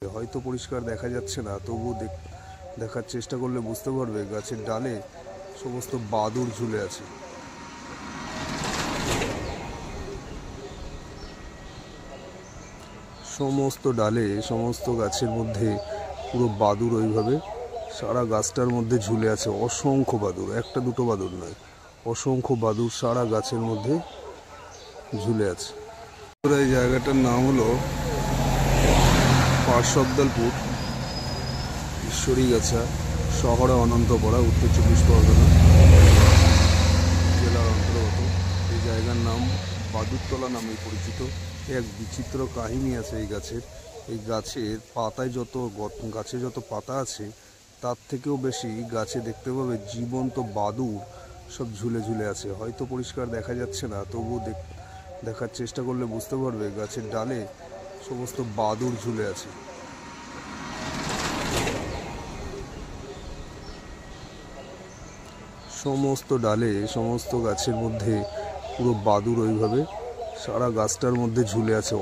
হয়তো পরিষ্কার দেখা যাচ্ছে না, তবুও দেখার চেষ্টা করলে বুঝতে পারবে গাছের ডালে সমস্ত বাদুড় ঝুলে আছে। সমস্ত ডালে, সমস্ত গাছের মধ্যে পুরো বাদুড় ওইভাবে সারা গাছটার মধ্যে ঝুলে আছে। অসংখ্য বাদুড়, একটা দুটো বাদুড় নয়, অসংখ্য বাদুড় সারা গাছের মধ্যে ঝুলে আছে। এই জায়গাটার নাম হলো পার্শ্বদালপুর, ঈশ্বরীগাছা, শহরে অনন্তপাড়া, উত্তর চব্বিশ পরগনা জেলার অন্তর্গত। এই জায়গার নাম বাদুড়তলা নামে পরিচিত। এক বিচিত্র কাহিনী আছে এই গাছের। এই গাছের পাতায় গাছে যত পাতা আছে তার থেকেও বেশি গাছে দেখতে পাবে জীবন্ত বাদুড় সব ঝুলে ঝুলে আছে। হয়তো পরিষ্কার দেখা যাচ্ছে না, তবুও দেখার চেষ্টা করলে বুঝতে পারবে গাছের ডালে সমস্ত বাদুড় ঝুলে আছে। সমস্ত ডালে, সমস্ত গাছের মধ্যে পুরো বাদুড় ওইভাবে সারা গাছটার মধ্যে ঝুলে আছে।